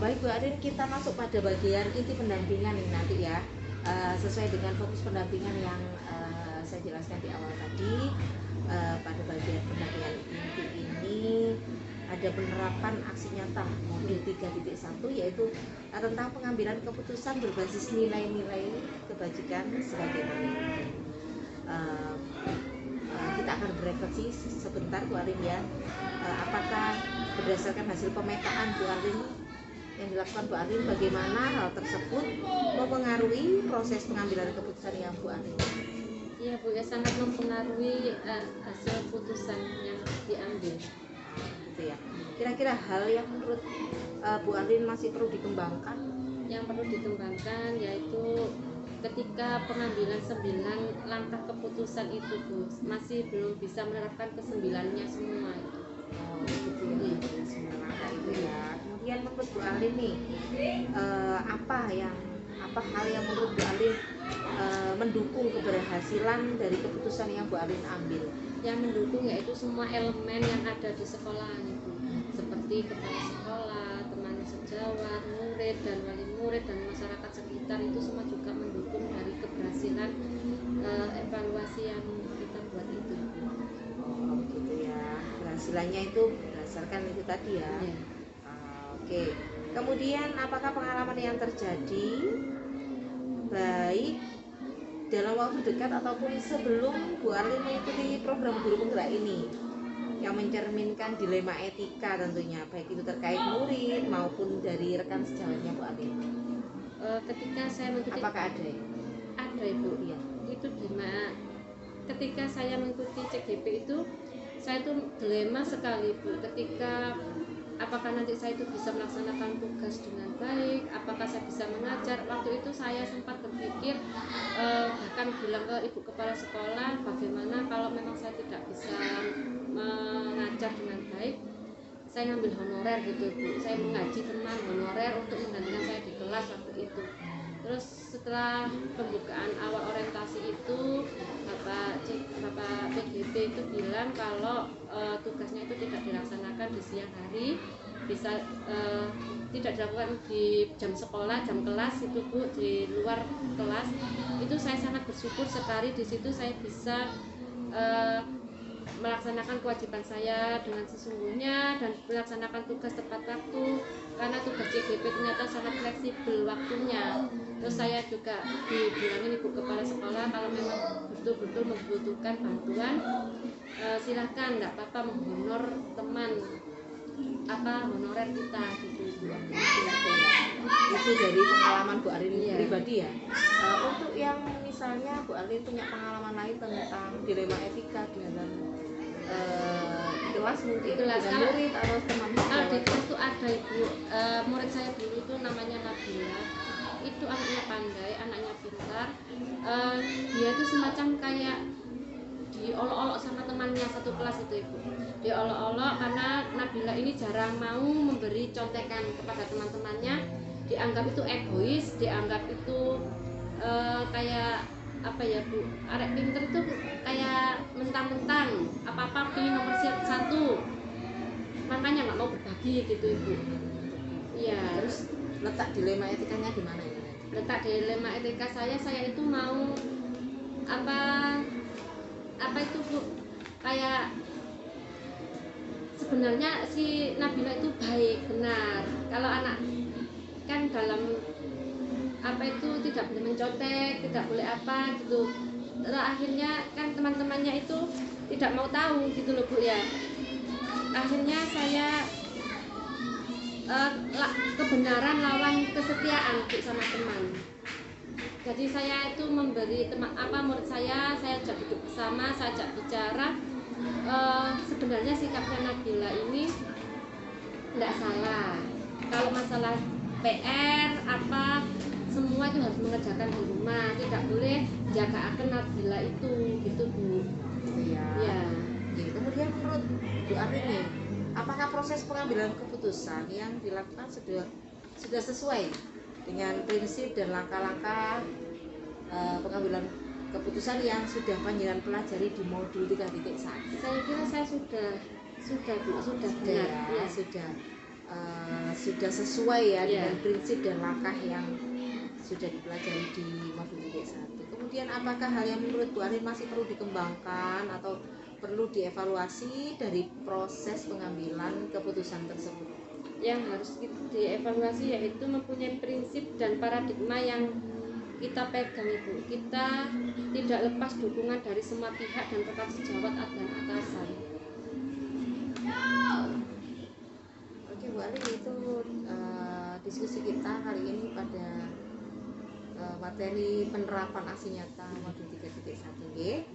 Baik Bu Arin, kita masuk pada bagian inti pendampingan nih nanti ya. Sesuai dengan fokus pendampingan yang saya jelaskan di awal tadi. Pada bagian pendampingan inti ini ada penerapan aksi nyata modul 3.1, yaitu tentang pengambilan keputusan berbasis nilai-nilai kebajikan sebagai berikut. Kita akan berefleksi sebentar Bu Arin ya. Apakah berdasarkan hasil pemetaan Bu Arin yang dilakukan Bu Arin, bagaimana hal tersebut mempengaruhi proses pengambilan keputusan yang Bu Arin? Iya Bu, ya sangat mempengaruhi hasil putusan yang diambil. Gitu ya. Kira-kira hal yang menurut Bu Arin masih perlu dikembangkan? Yang perlu dikembangkan yaitu ketika pengambilan 9 langkah keputusan itu Bu, masih belum bisa menerapkan ke-9-nya semua itu. Oh gitu ya, 9 langkah itu ya. Kemudian menurut Bu Arin nih, apa hal yang menurut Bu Arin mendukung keberhasilan dari keputusan yang Bu Arin ambil? Yang mendukung yaitu semua elemen yang ada di sekolah itu, seperti kepala sekolah, teman sejawat, murid dan wali murid dan masyarakat sekitar, itu semua juga mendukung dari keberhasilan evaluasi yang kita buat itu. Oh gitu ya, keberhasilannya itu berdasarkan itu tadi ya. Oke. Kemudian apakah pengalaman yang terjadi baik dalam waktu dekat ataupun sebelum Bu Arin mengikuti program guru penggerak ini yang mencerminkan dilema etika tentunya, baik itu terkait murid maupun dari rekan sejawatnya Bu Arin? Ketika saya mengikuti, apakah ada ya? Ada Ibu ya. Itu gimana? Ketika saya mengikuti CGP itu, saya tuh dilema sekali Bu. Ketika apakah nanti saya itu bisa melaksanakan tugas dengan baik, apakah saya bisa mengajar. Waktu itu saya sempat berpikir, bahkan bilang ke ibu kepala sekolah, bagaimana kalau memang saya tidak bisa mengajar dengan baik, saya ngambil honorer gitu Bu. Saya mengaji teman honorer untuk menggantikan saya di kelas waktu itu. Terus setelah pembukaan awal orientasi itu, Bapak PGP itu bilang kalau tugasnya itu tidak dilaksanakan di siang hari, bisa tidak dilakukan di jam sekolah, jam kelas itu Bu, di luar kelas. Itu saya sangat bersyukur sekali, di situ saya bisa melaksanakan kewajiban saya dengan sesungguhnya dan melaksanakan tugas tepat waktu, karena tugas CGP ternyata sangat fleksibel waktunya. Terus saya juga dibilangin ibu kepala sekolah kalau memang betul-betul membutuhkan bantuan, silahkan, nggak apa-apa menghonor teman honorer kita gitu. Itu dari pengalaman Bu Arin pribadi ya. Untuk yang misalnya Bu Arin punya pengalaman lain tentang dilema etika di dalam kelas, mungkin dengan murid atau teman sejawat? Di kelas itu ada Ibu, murid saya dulu itu namanya Nabila. Itu anaknya pandai, anaknya pintar. Dia itu semacam kayak diolok-olok sama temannya satu kelas itu Ibu. Diolok-olok karena Nabila ini jarang mau memberi contekan kepada teman-temannya. Dianggap itu egois, dianggap itu kayak apa ya Bu, arek pinter itu kayak mentang-mentang apa-apa pilih nomor 1, makanya nggak mau berbagi gitu Ibu. Iya. Terus letak dilema etikanya di mana ini? Letak dilema etika saya itu mau apa itu Bu, kayak sebenarnya si Nabila itu baik, benar. Kalau anak kan dalam itu tidak boleh mencontek, tidak boleh apa gitu. Akhirnya kan teman-temannya itu tidak mau tahu gitu loh Bu ya. Akhirnya saya kebenaran lawan kesetiaan Bu sama teman. Jadi saya itu memberi murid saya ajak duduk bersama, saya ajak bicara. Sebenarnya sikapnya Nabila ini tidak salah. Kalau masalah PR semua itu harus mengerjakan di rumah, tidak boleh jaga akan Nabila itu gitu Bu. Ya. Kemudian menurut Bu Arin nih, apakah proses pengambilan keputusan yang dilakukan sudah sesuai dengan prinsip dan langkah-langkah pengambilan keputusan yang sudah panjenengan pelajari di modul 3.1? Saya kira saya sudah Bu, sudah benar ya, sudah sudah sesuai ya Iya. dengan prinsip dan langkah yang sudah dipelajari di modul titik 1. Kemudian apakah hal yang menurut Bu Arin masih perlu dikembangkan atau perlu dievaluasi dari proses pengambilan keputusan tersebut? Yang harus dievaluasi yaitu mempunyai prinsip dan paradigma yang kita pegang, Ibu. Kita tidak lepas dukungan dari semua pihak dan tetap sejawat dan atasan. Oke Bu Arin, itu diskusi kita kali ini pada materi penerapan aksi nyata modul 3.1 G.